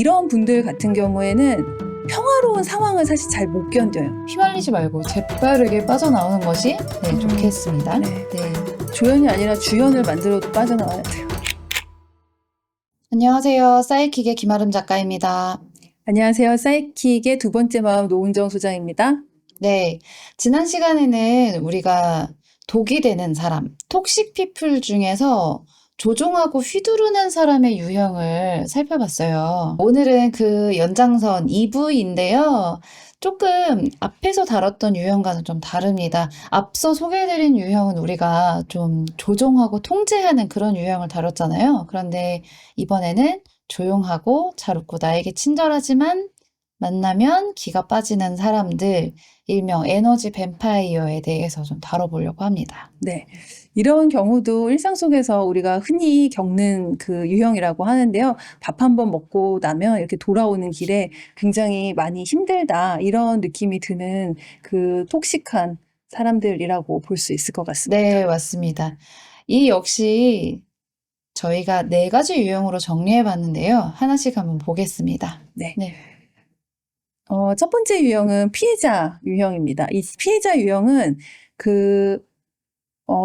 이런 분들 같은 경우에는 평화로운 상황을 사실 잘 못 견뎌요. 휘말리지 말고 재빠르게 빠져나오는 것이 좋겠습니다. 네. 조연이 아니라 주연을 만들어도 빠져나와야 돼요. 안녕하세요. 사이킥의 김아름 작가입니다. 안녕하세요. 사이킥의 두 번째 마음 노은정 소장입니다. 네, 지난 시간에는 우리가 독이 되는 사람, 톡식 피플 중에서 조종하고 휘두르는 사람의 유형을 살펴봤어요. 오늘은 그 연장선 2부인데요. 조금 앞에서 다뤘던 유형과는 좀 다릅니다. 앞서 소개해드린 유형은 우리가 좀 조종하고 통제하는 그런 유형을 다뤘잖아요. 그런데 이번에는 조용하고 잘 웃고 나에게 친절하지만 만나면 기가 빠지는 사람들, 일명 에너지 뱀파이어에 대해서 좀 다뤄보려고 합니다. 네. 이런 경우도 일상 속에서 우리가 흔히 겪는 그 유형이라고 하는데요. 밥 한 번 먹고 나면 이렇게 돌아오는 길에 굉장히 많이 힘들다, 이런 느낌이 드는 그 톡식한 사람들이라고 볼 수 있을 것 같습니다. 네, 맞습니다. 이 역시 저희가 4가지 유형으로 정리해 봤는데요. 하나씩 한번 보겠습니다. 네. 네. 첫 번째 유형은 피해자 유형입니다. 이 피해자 유형은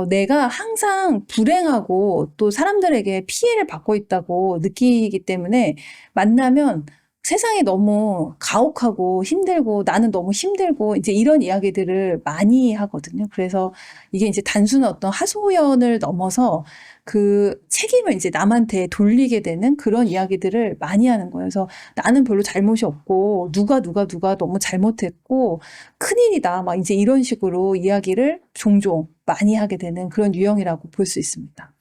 내가 항상 불행하고 또 사람들에게 피해를 받고 있다고 느끼기 때문에 만나면 세상이 너무 가혹하고 힘들고 나는 너무 힘들고 이제 이런 이야기들을 많이 하거든요. 그래서 이게 이제 단순한 어떤 하소연을 넘어서 그 책임을 이제 남한테 돌리게 되는 그런 이야기들을 많이 하는 거예요. 그래서 나는 별로 잘못이 없고 누가 너무 잘못했고 큰일이다, 막 이제 이런 식으로 이야기를 종종 많이 하게 되는 그런 유형이라고 볼 수 있습니다.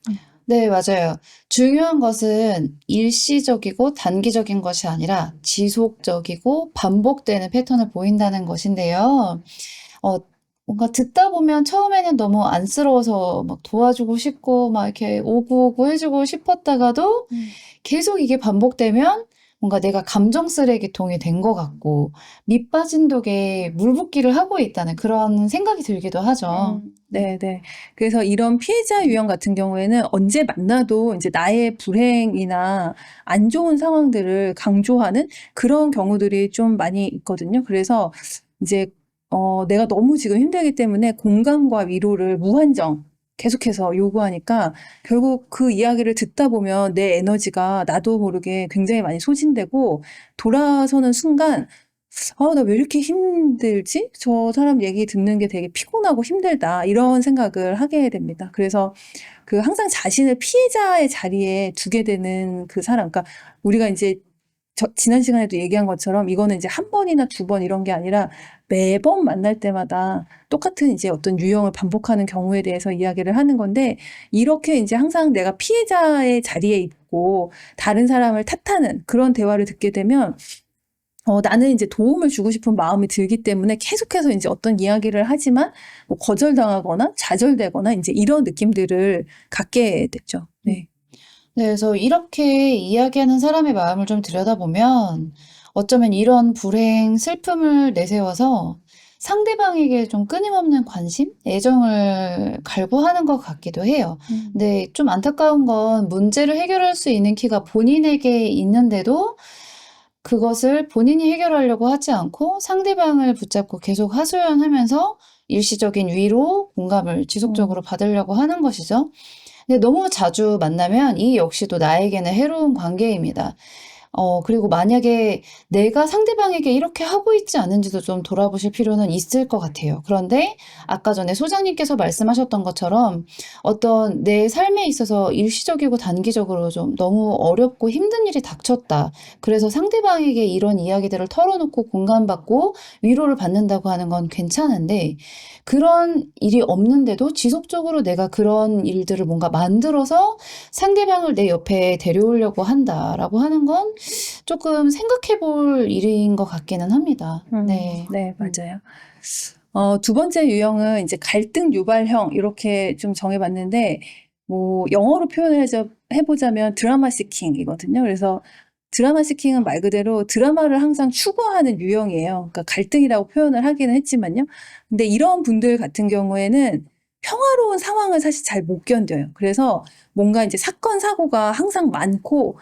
네, 맞아요. 중요한 것은 일시적이고 단기적인 것이 아니라 지속적이고 반복되는 패턴을 보인다는 것인데요. 뭔가 듣다 보면 처음에는 너무 안쓰러워서 막 도와주고 싶고 막 이렇게 오고 해주고 싶었다가도 계속 이게 반복되면 뭔가 내가 감정 쓰레기통이 된 것 같고 밑 빠진 독에 물 붓기를 하고 있다는 그런 생각이 들기도 하죠. 네. 그래서 이런 피해자 유형 같은 경우에는 언제 만나도 이제 나의 불행이나 안 좋은 상황들을 강조하는 그런 경우들이 좀 많이 있거든요. 그래서 이제 내가 너무 지금 힘들기 때문에 공감과 위로를 무한정 계속해서 요구하니까 결국 그 이야기를 듣다 보면 내 에너지가 나도 모르게 굉장히 많이 소진되고 돌아서는 순간 나 왜 이렇게 힘들지? 저 사람 얘기 듣는 게 되게 피곤하고 힘들다, 이런 생각을 하게 됩니다. 그래서 그 항상 자신을 피해자의 자리에 두게 되는 그 사람, 그러니까 우리가 이제 지난 시간에도 얘기한 것처럼 이거는 이제 한 번이나 두 번 이런 게 아니라 매번 만날 때마다 똑같은 이제 어떤 유형을 반복하는 경우에 대해서 이야기를 하는 건데, 이렇게 이제 항상 내가 피해자의 자리에 있고 다른 사람을 탓하는 그런 대화를 듣게 되면 나는 이제 도움을 주고 싶은 마음이 들기 때문에 계속해서 이제 어떤 이야기를 하지만 뭐 거절당하거나 좌절되거나 이제 이런 느낌들을 갖게 되죠. 네. 네, 그래서 이렇게 이야기하는 사람의 마음을 좀 들여다보면 어쩌면 이런 불행, 슬픔을 내세워서 상대방에게 좀 끊임없는 관심, 애정을 갈구하는 것 같기도 해요. 근데 좀 안타까운 건 문제를 해결할 수 있는 키가 본인에게 있는데도 그것을 본인이 해결하려고 하지 않고 상대방을 붙잡고 계속 하소연하면서 일시적인 위로, 공감을 지속적으로 받으려고 하는 것이죠. 근데 너무 자주 만나면 이 역시도 나에게는 해로운 관계입니다. 그리고 만약에 내가 상대방에게 이렇게 하고 있지 않은지도 좀 돌아보실 필요는 있을 것 같아요. 그런데 아까 전에 소장님께서 말씀하셨던 것처럼 어떤 내 삶에 있어서 일시적이고 단기적으로 좀 너무 어렵고 힘든 일이 닥쳤다. 그래서 상대방에게 이런 이야기들을 털어놓고 공감받고 위로를 받는다고 하는 건 괜찮은데, 그런 일이 없는데도 지속적으로 내가 그런 일들을 뭔가 만들어서 상대방을 내 옆에 데려오려고 한다라고 하는 건 조금 생각해 볼 일인 것 같기는 합니다. 네. 네, 맞아요. 두 번째 유형은 이제 갈등 유발형, 이렇게 좀 정해봤는데, 뭐 영어로 표현을 해보자면 드라마 시킹이거든요. 그래서 드라마 시킹은 말 그대로 드라마를 항상 추구하는 유형이에요. 그러니까 갈등이라고 표현을 하기는 했지만요. 근데 이런 분들 같은 경우에는 평화로운 상황을 사실 잘 못 견뎌요. 그래서 뭔가 이제 사건, 사고가 항상 많고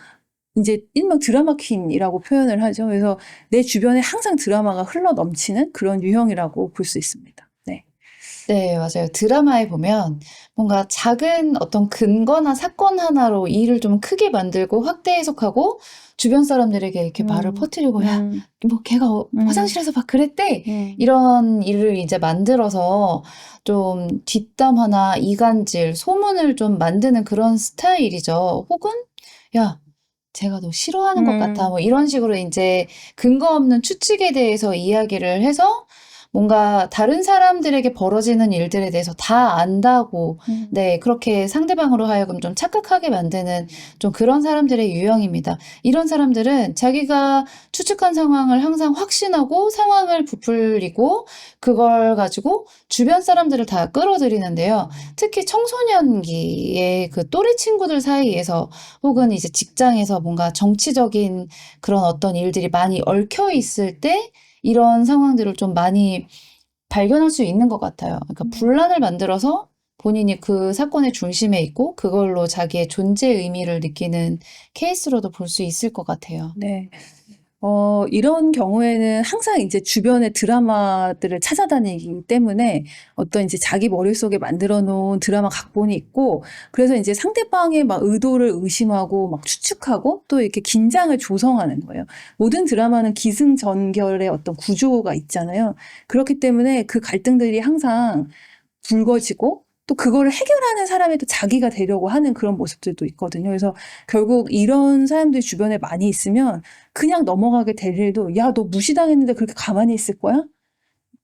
이제 일명 드라마 퀸이라고 표현을 하죠. 그래서 내 주변에 항상 드라마가 흘러 넘치는 그런 유형이라고 볼 수 있습니다. 네. 네, 맞아요. 드라마에 보면 뭔가 작은 어떤 근거나 사건 하나로 일을 좀 크게 만들고 확대 해석하고 주변 사람들에게 이렇게 말을 퍼뜨리고, 야, 뭐 걔가 화장실에서 막 그랬대. 이런 일을 이제 만들어서 좀 뒷담화나 이간질, 소문을 좀 만드는 그런 스타일이죠. 혹은, 야, 제가 너 싫어하는 것 같아. 뭐 이런 식으로 이제 근거 없는 추측에 대해서 이야기를 해서 뭔가 다른 사람들에게 벌어지는 일들에 대해서 다 안다고, 네, 그렇게 상대방으로 하여금 좀 착각하게 만드는 좀 그런 사람들의 유형입니다. 이런 사람들은 자기가 추측한 상황을 항상 확신하고 상황을 부풀리고 그걸 가지고 주변 사람들을 다 끌어들이는데요. 특히 청소년기의 그 또래 친구들 사이에서 혹은 이제 직장에서 뭔가 정치적인 그런 어떤 일들이 많이 얽혀 있을 때 이런 상황들을 좀 많이 발견할 수 있는 것 같아요. 그러니까 분란을 만들어서 본인이 그 사건의 중심에 있고 그걸로 자기의 존재 의미를 느끼는 케이스로도 볼 수 있을 것 같아요. 네. 이런 경우에는 항상 이제 주변의 드라마들을 찾아다니기 때문에 어떤 이제 자기 머릿속에 만들어 놓은 드라마 각본이 있고, 그래서 이제 상대방의 막 의도를 의심하고 막 추측하고 또 이렇게 긴장을 조성하는 거예요. 모든 드라마는 기승전결의 어떤 구조가 있잖아요. 그렇기 때문에 그 갈등들이 항상 불거지고 또 그거를 해결하는 사람이 또 자기가 되려고 하는 그런 모습들도 있거든요. 그래서 결국 이런 사람들이 주변에 많이 있으면 그냥 넘어가게 될 일도, 야, 너 무시당했는데 그렇게 가만히 있을 거야?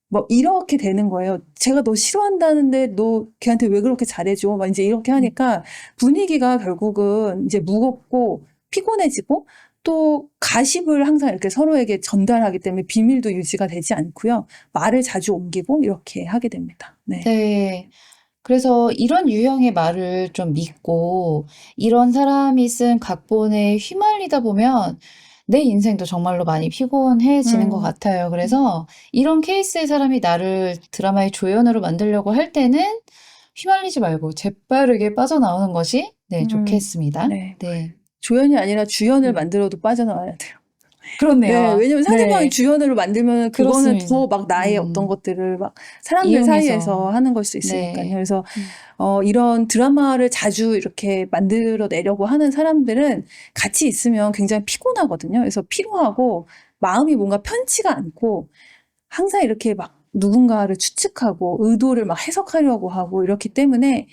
뭐 이렇게 되는 거예요. 제가 너 싫어한다는데 너 걔한테 왜 그렇게 잘해줘? 막 이제 이렇게 하니까 분위기가 결국은 이제 무겁고 피곤해지고, 또 가십을 항상 이렇게 서로에게 전달하기 때문에 비밀도 유지가 되지 않고요. 말을 자주 옮기고 이렇게 하게 됩니다. 네. 네. 그래서 이런 유형의 말을 좀 믿고 이런 사람이 쓴 각본에 휘말리다 보면 내 인생도 정말로 많이 피곤해지는 것 같아요. 그래서 이런 케이스의 사람이 나를 드라마의 조연으로 만들려고 할 때는 휘말리지 말고 재빠르게 빠져나오는 것이 네, 좋겠습니다. 네. 네. 조연이 아니라 주연을 만들어도 빠져나와야 돼요. 네, 그렇네요. 왜냐면 상대방이 네. 주연으로 만들면 그거는 그렇습니다. 더 막 나의 어떤 것들을 막 사람들 이용해서. 사이에서 하는 걸 수 있으니까요. 네. 그래서 이런 드라마를 자주 이렇게 만들어 내려고 하는 사람들은 같이 있으면 굉장히 피곤하거든요. 그래서 피로하고 마음이 뭔가 편치가 않고 항상 이렇게 막 누군가를 추측하고 의도를 막 해석하려고 하고 이렇기 때문에,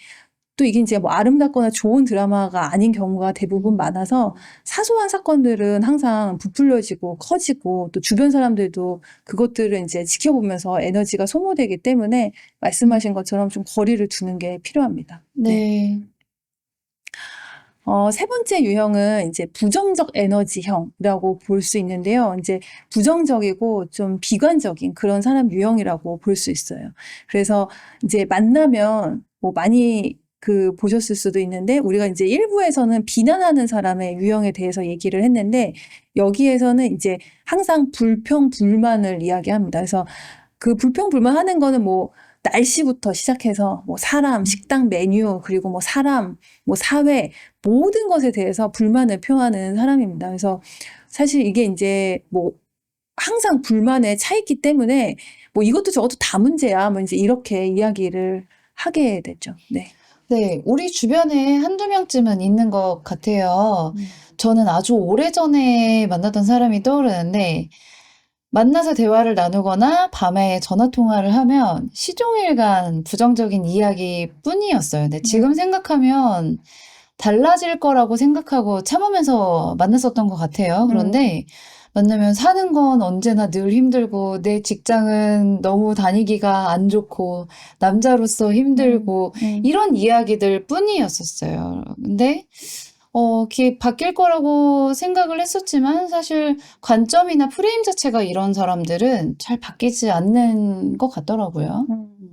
또 이게 이제 뭐 아름답거나 좋은 드라마가 아닌 경우가 대부분 많아서 사소한 사건들은 항상 부풀려지고 커지고, 또 주변 사람들도 그것들을 이제 지켜보면서 에너지가 소모되기 때문에 말씀하신 것처럼 좀 거리를 두는 게 필요합니다. 네. 세 번째 유형은 이제 부정적 에너지형이라고 볼 수 있는데요. 이제 부정적이고 좀 비관적인 그런 사람 유형이라고 볼 수 있어요. 그래서 이제 만나면 뭐 많이 보셨을 수도 있는데, 우리가 이제 1부에서는 비난하는 사람의 유형에 대해서 얘기를 했는데, 여기에서는 이제 항상 불평, 불만을 이야기합니다. 그래서 그 불평, 불만하는 거는 뭐 날씨부터 시작해서 뭐 사람, 식당 메뉴, 그리고 뭐 사람, 뭐 사회, 모든 것에 대해서 불만을 표하는 사람입니다. 그래서 사실 이게 이제 뭐 항상 불만에 차 있기 때문에 뭐 이것도 저것도 다 문제야, 뭐 이제 이렇게 이야기를 하게 되죠. 네. 네, 우리 주변에 한두 명쯤은 있는 것 같아요. 저는 아주 오래전에 만났던 사람이 떠오르는데, 만나서 대화를 나누거나 밤에 전화 통화를 하면 시종일관 부정적인 이야기뿐이었어요. 근데 지금 생각하면 달라질 거라고 생각하고 참으면서 만났었던 것 같아요. 그런데 만나면 사는 건 언제나 늘 힘들고 내 직장은 너무 다니기가 안 좋고 남자로서 힘들고 이런 이야기들 뿐이었었어요. 근데 그게 바뀔 거라고 생각을 했었지만 사실 관점이나 프레임 자체가 이런 사람들은 잘 바뀌지 않는 것 같더라고요.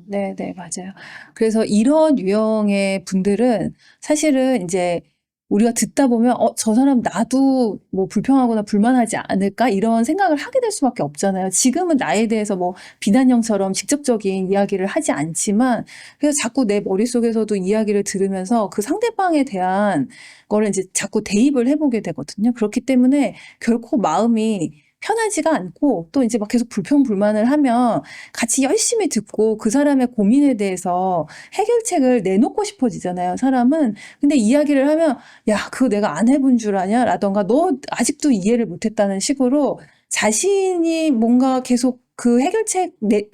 네, 네, 맞아요. 그래서 이런 유형의 분들은 사실은 이제 우리가 듣다 보면 저 사람 나도 뭐 불평하거나 불만하지 않을까 이런 생각을 하게 될 수밖에 없잖아요. 지금은 나에 대해서 뭐 비난형처럼 직접적인 이야기를 하지 않지만 그래서 자꾸 내 머릿속에서도 이야기를 들으면서 그 상대방에 대한 거를 이제 자꾸 대입을 해보게 되거든요. 그렇기 때문에 결코 마음이 편하지가 않고 또 이제 막 계속 불평불만을 하면 같이 열심히 듣고 그 사람의 고민에 대해서 해결책을 내놓고 싶어지잖아요, 사람은. 근데 이야기를 하면 야, 그거 내가 안 해본 줄 아냐? 라던가 너 아직도 이해를 못했다는 식으로 자신이 뭔가 계속 그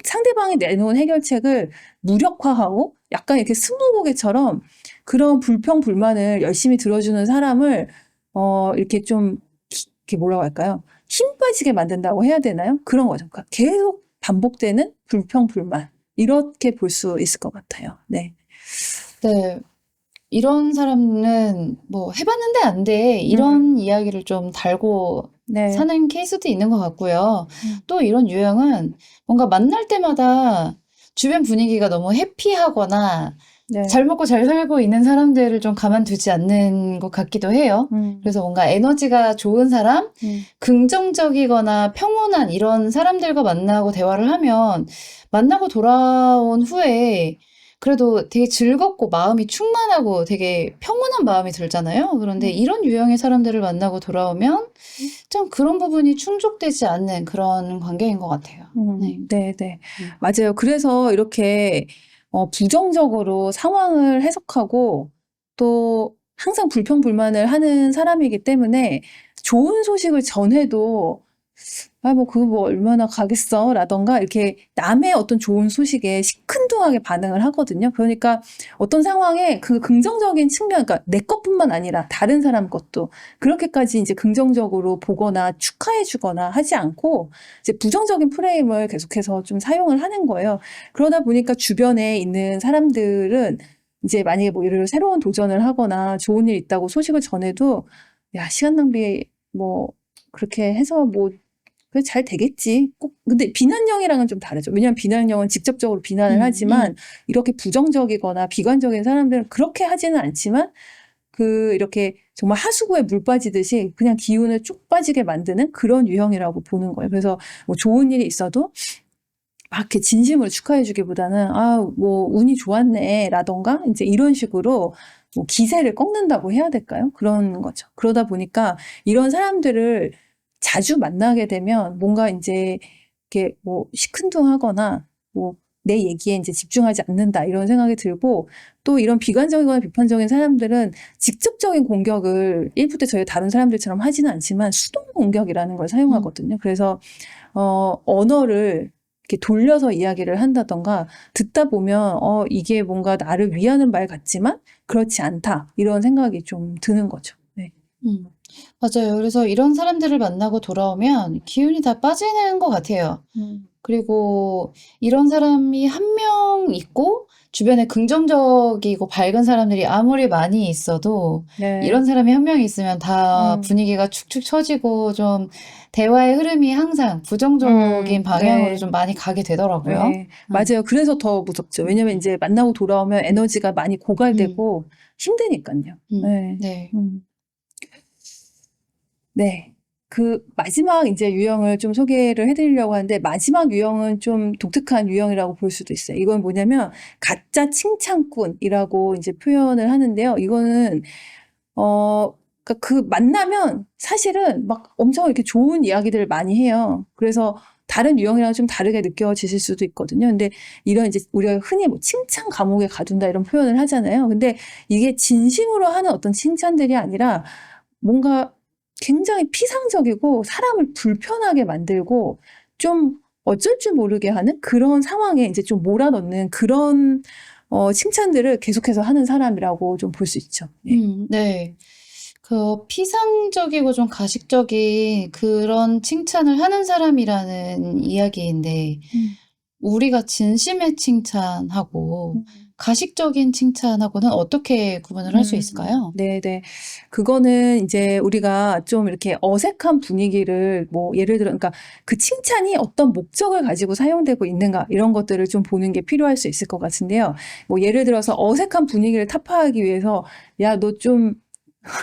상대방이 내놓은 해결책을 무력화하고 약간 이렇게 스무고개처럼 그런 불평, 불만을 열심히 들어주는 사람을, 이렇게 좀, 이렇게 뭐라고 할까요? 힘 빠지게 만든다고 해야 되나요? 그런 거죠. 그러니까 계속 반복되는 불평, 불만. 이렇게 볼 수 있을 것 같아요. 네. 네. 이런 사람은 뭐 해봤는데 안 돼. 이런 이야기를 좀 달고 네. 사는 케이스도 있는 것 같고요. 음. 또 이런 유형은 뭔가 만날 때마다 주변 분위기가 너무 해피하거나 네. 잘 먹고 잘 살고 있는 사람들을 좀 가만두지 않는 것 같기도 해요. 그래서 뭔가 에너지가 좋은 사람, 긍정적이거나 평온한 이런 사람들과 만나고 대화를 하면 만나고 돌아온 후에 그래도 되게 즐겁고 마음이 충만하고 되게 평온한 마음이 들잖아요. 그런데 이런 유형의 사람들을 만나고 돌아오면 좀 그런 부분이 충족되지 않는 그런 관계인 것 같아요. 네. 네. 맞아요. 그래서 이렇게 부정적으로 상황을 해석하고 또 항상 불평불만을 하는 사람이기 때문에 좋은 소식을 전해도 그거 뭐 얼마나 가겠어 라던가 이렇게 남의 어떤 좋은 소식에 시큰둥하게 반응을 하거든요. 그러니까 어떤 상황에 그 긍정적인 측면, 그러니까 내 것뿐만 아니라 다른 사람 것도 그렇게까지 이제 긍정적으로 보거나 축하해 주거나 하지 않고 이제 부정적인 프레임을 계속해서 좀 사용을 하는 거예요. 그러다 보니까 주변에 있는 사람들은 이제 만약에 뭐 예를 들어 새로운 도전을 하거나 좋은 일 있다고 소식을 전해도 야, 시간 낭비 뭐 그렇게 해서 뭐 그래 잘 되겠지. 근데 비난형이랑은 좀 다르죠. 왜냐하면 비난형은 직접적으로 비난을 하지만 이렇게 부정적이거나 비관적인 사람들은 그렇게 하지는 않지만 이렇게 정말 하수구에 물 빠지듯이 그냥 기운을 쭉 빠지게 만드는 그런 유형이라고 보는 거예요. 그래서 뭐 좋은 일이 있어도 막 이렇게 진심으로 축하해주기보다는 뭐 운이 좋았네 라던가 이제 이런 식으로 뭐 기세를 꺾는다고 해야 될까요? 그런 거죠. 그러다 보니까 이런 사람들을 자주 만나게 되면 뭔가 이제 이렇게 뭐 시큰둥하거나 뭐 내 얘기에 이제 집중하지 않는다 이런 생각이 들고 또 이런 비관적이거나 비판적인 사람들은 직접적인 공격을 1부 때 저희 다른 사람들처럼 하지는 않지만 수동 공격이라는 걸 사용하거든요. 그래서 언어를 이렇게 돌려서 이야기를 한다던가 듣다 보면 이게 뭔가 나를 위하는 말 같지만 그렇지 않다 이런 생각이 좀 드는 거죠. 네. 맞아요. 그래서 이런 사람들을 만나고 돌아오면 기운이 다 빠지는 것 같아요. 그리고 이런 사람이 한 명 있고 주변에 긍정적이고 밝은 사람들이 아무리 많이 있어도 네. 이런 사람이 한 명 있으면 다 분위기가 축축 처지고 좀 대화의 흐름이 항상 부정적인 방향으로 네. 좀 많이 가게 되더라고요. 네. 맞아요. 그래서 더 무섭죠. 왜냐면 이제 만나고 돌아오면 에너지가 많이 고갈되고 힘드니까요. 네. 네. 네. 그 마지막 이제 유형을 좀 소개를 해드리려고 하는데 마지막 유형은 좀 독특한 유형이라고 볼 수도 있어요. 이건 뭐냐면 가짜 칭찬꾼이라고 이제 표현을 하는데요. 이거는 그러니까 그 만나면 사실은 막 엄청 이렇게 좋은 이야기들을 많이 해요. 그래서 다른 유형이랑 좀 다르게 느껴지실 수도 있거든요. 근데 이런 이제 우리가 흔히 뭐 칭찬 감옥에 가둔다 이런 표현을 하잖아요. 근데 이게 진심으로 하는 어떤 칭찬들이 아니라 뭔가 굉장히 피상적이고 사람을 불편하게 만들고 좀 어쩔 줄 모르게 하는 그런 상황에 이제 좀 몰아넣는 그런 칭찬들을 계속해서 하는 사람이라고 좀 볼 수 있죠. 네. 네. 그 피상적이고 좀 가식적인 그런 칭찬을 하는 사람이라는 이야기인데 우리가 진심의 칭찬하고 가식적인 칭찬하고는 어떻게 구분을 할 수 있을까요? 네네. 그거는 이제 우리가 좀 이렇게 어색한 분위기를 뭐 예를 들어, 그러니까 그 칭찬이 어떤 목적을 가지고 사용되고 있는가 이런 것들을 좀 보는 게 필요할 수 있을 것 같은데요. 뭐 예를 들어서 어색한 분위기를 타파하기 위해서 야, 너 좀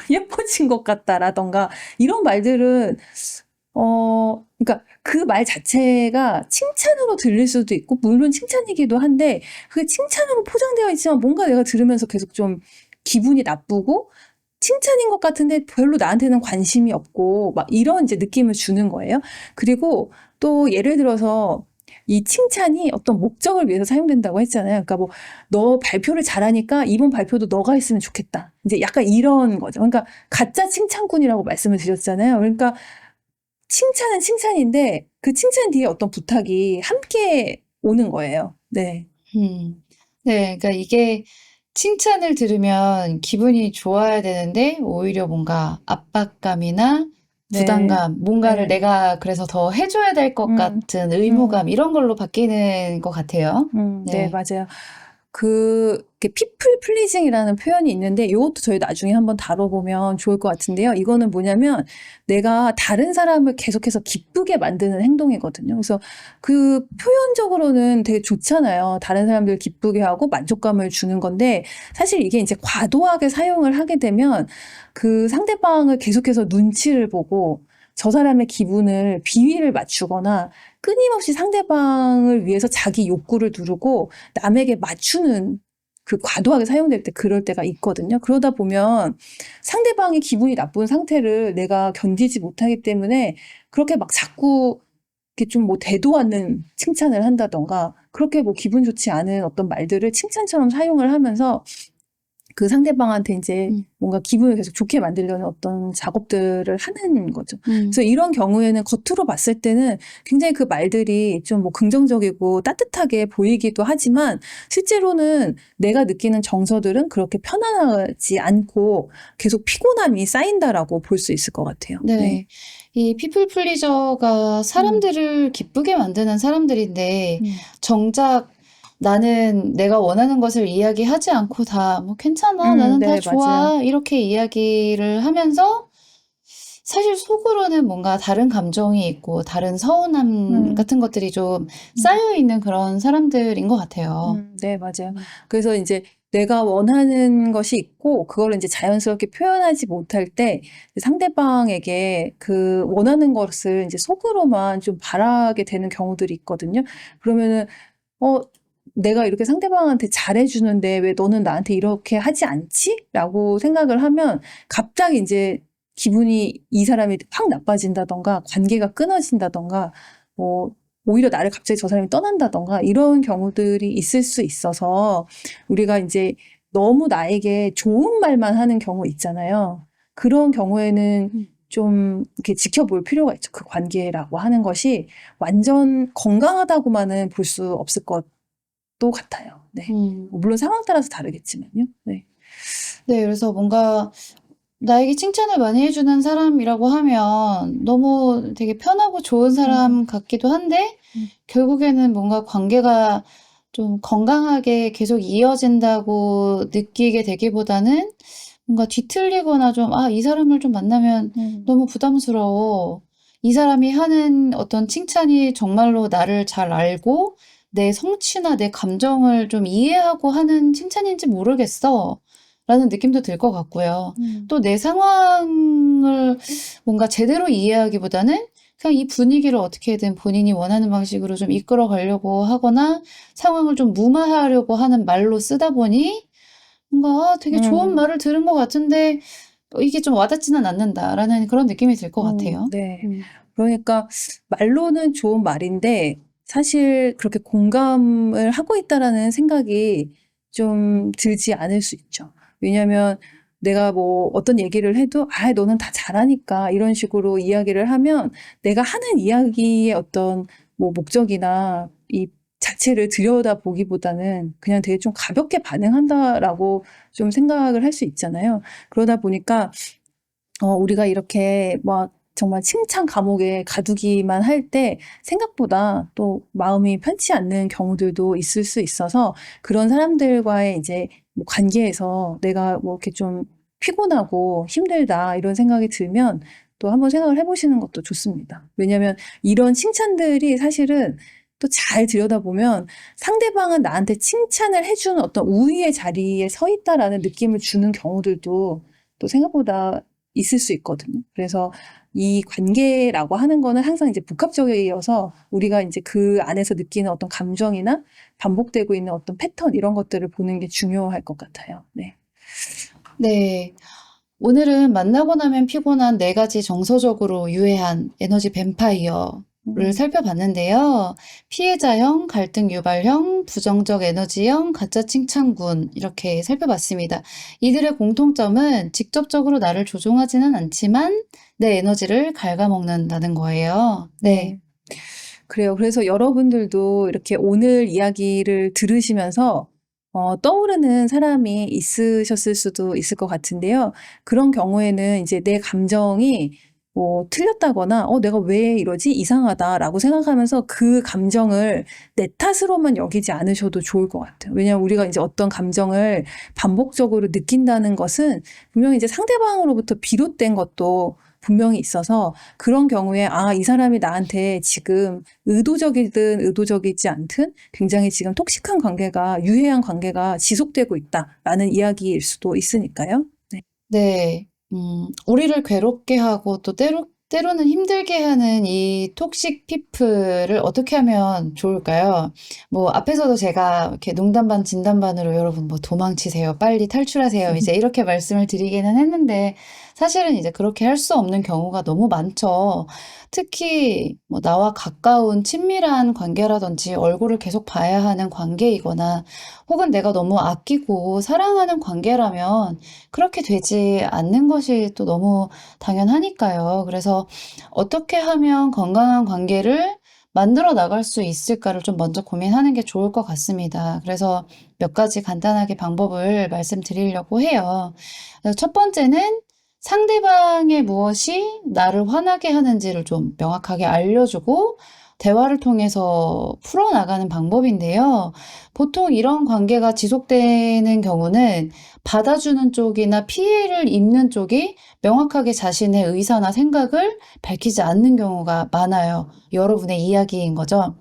예뻐진 것 같다라던가 이런 말들은 그러니까 그 말 자체가 칭찬으로 들릴 수도 있고 물론 칭찬이기도 한데 그게 칭찬으로 포장되어 있지만 뭔가 내가 들으면서 계속 좀 기분이 나쁘고 칭찬인 것 같은데 별로 나한테는 관심이 없고 막 이런 이제 느낌을 주는 거예요. 그리고 또 예를 들어서 이 칭찬이 어떤 목적을 위해서 사용된다고 했잖아요. 그러니까 뭐 너 발표를 잘하니까 이번 발표도 너가 했으면 좋겠다. 이제 약간 이런 거죠. 그러니까 가짜 칭찬꾼이라고 말씀을 드렸잖아요. 그러니까 칭찬은 칭찬인데 그 칭찬 뒤에 어떤 부탁이 함께 오는 거예요. 네. 네, 그러니까 이게 칭찬을 들으면 기분이 좋아야 되는데 오히려 뭔가 압박감이나 네. 부담감, 뭔가를 네. 내가 그래서 더 해줘야 될 것 같은 의무감 이런 걸로 바뀌는 것 같아요. 네, 네. 맞아요. 피플 플리징이라는 표현이 있는데 이것도 저희 나중에 한번 다뤄보면 좋을 것 같은데요. 이거는 뭐냐면 내가 다른 사람을 계속해서 기쁘게 만드는 행동이거든요. 그래서 그 표현적으로는 되게 좋잖아요. 다른 사람들 기쁘게 하고 만족감을 주는 건데 사실 이게 이제 과도하게 사용을 하게 되면 그 상대방을 계속해서 눈치를 보고 저 사람의 기분을 비위를 맞추거나 끊임없이 상대방을 위해서 자기 욕구를 누르고 남에게 맞추는 그 과도하게 사용될 때 그럴 때가 있거든요. 그러다 보면 상대방이 기분이 나쁜 상태를 내가 견디지 못하기 때문에 그렇게 막 자꾸 이렇게 좀 뭐 대도 않는 칭찬을 한다던가 그렇게 뭐 기분 좋지 않은 어떤 말들을 칭찬처럼 사용을 하면서 그 상대방한테 이제 뭔가 기분을 계속 좋게 만들려는 어떤 작업들을 하는 거죠. 그래서 이런 경우에는 겉으로 봤을 때는 굉장히 그 말들이 좀 뭐 긍정적이고 따뜻하게 보이기도 하지만 실제로는 내가 느끼는 정서들은 그렇게 편안하지 않고 계속 피곤함이 쌓인다라고 볼 수 있을 것 같아요. 네. 이 피플 플리저가 사람들을 기쁘게 만드는 사람들인데 정작 나는 내가 원하는 것을 이야기하지 않고 다 뭐 괜찮아, 나는 다 네, 좋아 맞아요. 이렇게 이야기를 하면서 사실 속으로는 뭔가 다른 감정이 있고 다른 서운함 같은 것들이 좀 쌓여 있는 그런 사람들인 것 같아요. 네, 맞아요. 그래서 이제 내가 원하는 것이 있고 그걸 이제 자연스럽게 표현하지 못할 때 상대방에게 그 원하는 것을 이제 속으로만 좀 바라게 되는 경우들이 있거든요. 그러면은 내가 이렇게 상대방한테 잘해주는데 왜 너는 나한테 이렇게 하지 않지? 라고 생각을 하면 갑자기 이제 기분이 이 사람이 확 나빠진다던가 관계가 끊어진다던가 뭐 오히려 나를 갑자기 저 사람이 떠난다던가 이런 경우들이 있을 수 있어서 우리가 이제 너무 나에게 좋은 말만 하는 경우 있잖아요. 그런 경우에는 좀 이렇게 지켜볼 필요가 있죠. 그 관계라고 하는 것이 완전 건강하다고만은 볼 수 없을 것도 같아요. 네. 물론 상황 따라서 다르겠지만요. 네. 네, 그래서 뭔가 나에게 칭찬을 많이 해주는 사람이라고 하면 너무 되게 편하고 좋은 사람 같기도 한데 결국에는 뭔가 관계가 좀 건강하게 계속 이어진다고 느끼게 되기보다는 뭔가 뒤틀리거나 좀, 이 사람을 좀 만나면 너무 부담스러워. 이 사람이 하는 어떤 칭찬이 정말로 나를 잘 알고 내 성취나 내 감정을 좀 이해하고 하는 칭찬인지 모르겠어. 라는 느낌도 들 것 같고요. 또 내 상황을 뭔가 제대로 이해하기보다는 그냥 이 분위기를 어떻게든 본인이 원하는 방식으로 좀 이끌어 가려고 하거나 상황을 좀 무마하려고 하는 말로 쓰다 보니 뭔가 되게 좋은 말을 들은 것 같은데 이게 좀 와닿지는 않는다라는 그런 느낌이 들 것 같아요. 네. 그러니까 말로는 좋은 말인데 사실 그렇게 공감을 하고 있다라는 생각이 좀 들지 않을 수 있죠. 왜냐하면 내가 뭐 어떤 얘기를 해도 너는 다 잘하니까 이런 식으로 이야기를 하면 내가 하는 이야기의 어떤 뭐 목적이나 이 자체를 들여다보기보다는 그냥 되게 좀 가볍게 반응한다라고 좀 생각을 할 수 있잖아요. 그러다 보니까 우리가 이렇게 막 정말 칭찬 감옥에 가두기만 할 때 생각보다 또 마음이 편치 않는 경우들도 있을 수 있어서 그런 사람들과의 이제 뭐 관계에서 내가 뭐 이렇게 좀 피곤하고 힘들다 이런 생각이 들면 또 한번 생각을 해보시는 것도 좋습니다. 왜냐하면 이런 칭찬들이 사실은 또 잘 들여다보면 상대방은 나한테 칭찬을 해주는 어떤 우위의 자리에 서 있다라는 느낌을 주는 경우들도 또 것도 생각보다 있을 수 있거든요. 그래서 이 관계라고 하는 거는 항상 이제 복합적이어서 우리가 이제 그 안에서 느끼는 어떤 감정이나 반복되고 있는 어떤 패턴 이런 것들을 보는 게 중요할 것 같아요. 네. 네. 오늘은 만나고 나면 피곤한 4가지 정서적으로 유해한 에너지 뱀파이어를 살펴봤는데요. 피해자형, 갈등 유발형, 부정적 에너지형, 가짜 칭찬군 이렇게 살펴봤습니다. 이들의 공통점은 직접적으로 나를 조종하지는 않지만 내 에너지를 갉아먹는다는 거예요. 네. 그래요. 그래서 여러분들도 이렇게 오늘 이야기를 들으시면서 떠오르는 사람이 있으셨을 수도 있을 것 같은데요. 그런 경우에는 이제 내 감정이 뭐 틀렸다거나 내가 왜 이러지? 이상하다라고 생각하면서 그 감정을 내 탓으로만 여기지 않으셔도 좋을 것 같아요. 왜냐하면 우리가 이제 어떤 감정을 반복적으로 느낀다는 것은 분명히 이제 상대방으로부터 비롯된 것도 분명히 있어서 그런 경우에 이 사람이 나한테 지금 의도적이든 의도적이지 않든 굉장히 지금 톡식한 관계가, 유해한 관계가 지속되고 있다라는 이야기일 수도 있으니까요. 네. 네. 우리를 괴롭게 하고 또 때로는 힘들게 하는 이 톡식 피플을 어떻게 하면 좋을까요? 뭐 앞에서도 제가 이렇게 농담 반 진담 반으로 여러분 뭐 도망치세요. 빨리 탈출하세요. 이제 이렇게 말씀을 드리기는 했는데 사실은 이제 그렇게 할 수 없는 경우가 너무 많죠. 특히 뭐 나와 가까운 친밀한 관계라든지 얼굴을 계속 봐야 하는 관계이거나 혹은 내가 너무 아끼고 사랑하는 관계라면 그렇게 되지 않는 것이 또 너무 당연하니까요. 그래서 어떻게 하면 건강한 관계를 만들어 나갈 수 있을까를 좀 먼저 고민하는 게 좋을 것 같습니다. 그래서 몇 가지 간단하게 방법을 말씀드리려고 해요. 그래서 첫 번째는 상대방의 무엇이 나를 화나게 하는지를 좀 명확하게 알려주고 대화를 통해서 풀어나가는 방법인데요. 보통 이런 관계가 지속되는 경우는 받아주는 쪽이나 피해를 입는 쪽이 명확하게 자신의 의사나 생각을 밝히지 않는 경우가 많아요. 여러분의 이야기인 거죠.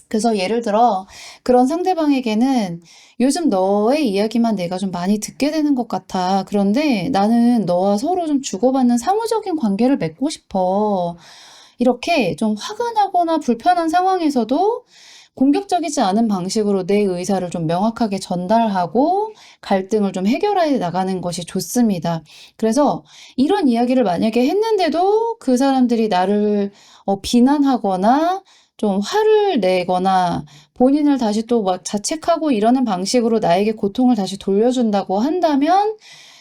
그래서 예를 들어 그런 상대방에게는 요즘 너의 이야기만 내가 좀 많이 듣게 되는 것 같아. 그런데 나는 너와 서로 좀 주고받는 사무적인 관계를 맺고 싶어. 이렇게 좀 화가 나거나 불편한 상황에서도 공격적이지 않은 방식으로 내 의사를 좀 명확하게 전달하고 갈등을 좀 해결해 나가는 것이 좋습니다. 그래서 이런 이야기를 만약에 했는데도 그 사람들이 나를 비난하거나 좀 화를 내거나 본인을 다시 또 막 자책하고 이러는 방식으로 나에게 고통을 다시 돌려준다고 한다면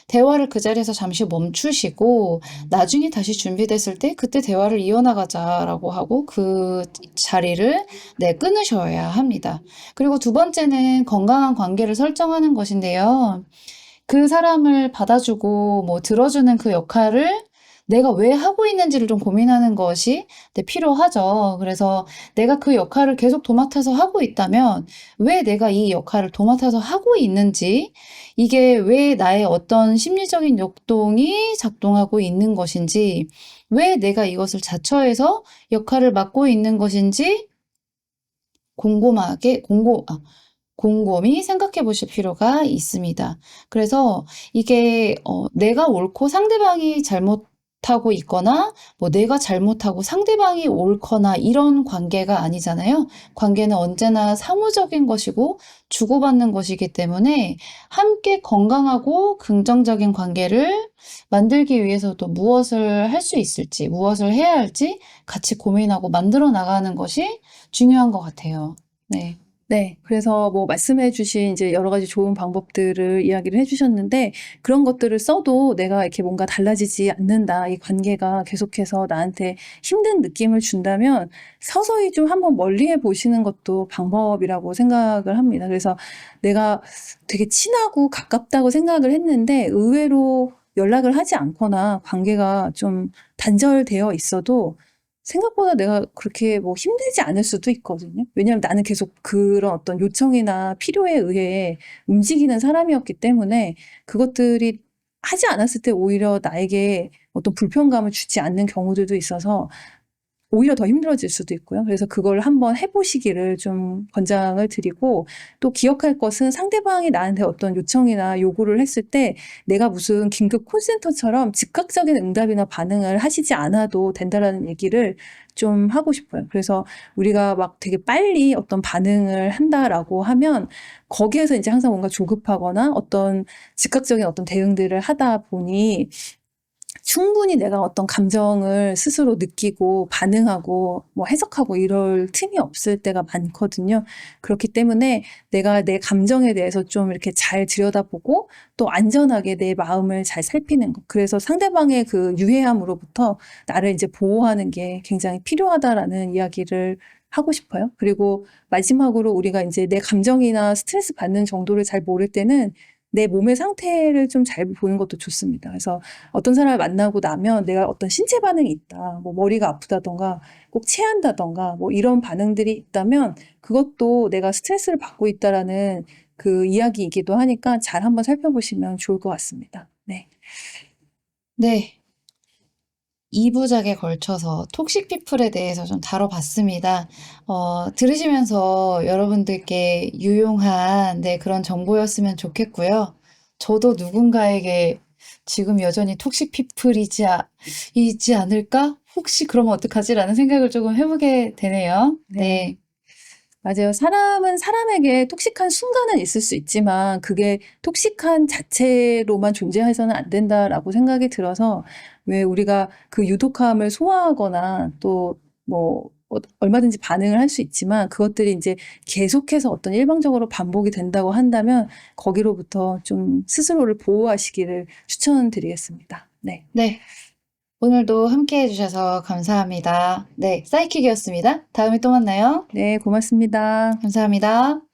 대화를 그 자리에서 잠시 멈추시고 나중에 다시 준비됐을 때 그때 대화를 이어나가자라고 하고 그 자리를 끊으셔야 합니다. 그리고 두 번째는 건강한 관계를 설정하는 것인데요. 그 사람을 받아주고 뭐 들어주는 그 역할을 내가 왜 하고 있는지를 좀 고민하는 것이 필요하죠. 그래서 내가 그 역할을 계속 도맡아서 하고 있다면 왜 내가 이 역할을 도맡아서 하고 있는지, 이게 왜 나의 어떤 심리적인 역동이 작동하고 있는 것인지, 왜 내가 이것을 자처해서 역할을 맡고 있는 것인지 곰곰이 생각해 보실 필요가 있습니다. 그래서 이게 내가 옳고 상대방이 잘못하고 있거나 뭐 내가 잘못하고 상대방이 옳거나 이런 관계가 아니잖아요. 관계는 언제나 사무적인 것이고 주고받는 것이기 때문에 함께 건강하고 긍정적인 관계를 만들기 위해서 또 무엇을 할 수 있을지, 무엇을 해야 할지 같이 고민하고 만들어 나가는 것이 중요한 것 같아요. 네. 네. 그래서 뭐 말씀해 주신 이제 여러 가지 좋은 방법들을 이야기를 해 주셨는데 그런 것들을 써도 내가 이렇게 뭔가 달라지지 않는다. 이 관계가 계속해서 나한테 힘든 느낌을 준다면 서서히 좀 한번 멀리해 보시는 것도 방법이라고 생각을 합니다. 그래서 내가 되게 친하고 가깝다고 생각을 했는데 의외로 연락을 하지 않거나 관계가 좀 단절되어 있어도 생각보다 내가 그렇게 뭐 힘들지 않을 수도 있거든요. 왜냐하면 나는 계속 그런 어떤 요청이나 필요에 의해 움직이는 사람이었기 때문에 그것들이 하지 않았을 때 오히려 나에게 어떤 불편감을 주지 않는 경우들도 있어서 오히려 더 힘들어질 수도 있고요. 그래서 그걸 한번 해보시기를 좀 권장을 드리고, 또 기억할 것은 상대방이 나한테 어떤 요청이나 요구를 했을 때 내가 무슨 긴급 콜센터처럼 즉각적인 응답이나 반응을 하시지 않아도 된다라는 얘기를 좀 하고 싶어요. 그래서 우리가 막 되게 빨리 어떤 반응을 한다라고 하면 거기에서 이제 항상 뭔가 조급하거나 어떤 즉각적인 어떤 대응들을 하다 보니 충분히 내가 어떤 감정을 스스로 느끼고 반응하고 뭐 해석하고 이럴 틈이 없을 때가 많거든요. 그렇기 때문에 내가 내 감정에 대해서 좀 이렇게 잘 들여다보고 또 안전하게 내 마음을 잘 살피는 것. 그래서 상대방의 그 유해함으로부터 나를 이제 보호하는 게 굉장히 필요하다라는 이야기를 하고 싶어요. 그리고 마지막으로 우리가 이제 내 감정이나 스트레스 받는 정도를 잘 모를 때는 내 몸의 상태를 좀 잘 보는 것도 좋습니다. 그래서 어떤 사람을 만나고 나면 내가 어떤 신체 반응이 있다. 뭐 머리가 아프다던가 꼭 체한다던가 뭐 이런 반응들이 있다면 그것도 내가 스트레스를 받고 있다라는 그 이야기이기도 하니까 잘 한번 살펴보시면 좋을 것 같습니다. 네. 네. 2부작에 걸쳐서 톡식 피플에 대해서 좀 다뤄봤습니다. 들으시면서 여러분들께 유용한 네, 그런 정보였으면 좋겠고요. 저도 누군가에게 지금 여전히 톡식 피플이지 않을까? 혹시 그러면 어떡하지라는 생각을 조금 해보게 되네요. 네. 맞아요. 사람은 사람에게 톡식한 순간은 있을 수 있지만 그게 톡식한 자체로만 존재해서는 안 된다라고 생각이 들어서 왜 우리가 그 유독함을 소화하거나 또 뭐 얼마든지 반응을 할 수 있지만 그것들이 이제 계속해서 어떤 일방적으로 반복이 된다고 한다면 거기로부터 좀 스스로를 보호하시기를 추천드리겠습니다. 네. 네. 오늘도 함께 해주셔서 감사합니다. 네, 사이킥이었습니다. 다음에 또 만나요. 네, 고맙습니다. 감사합니다.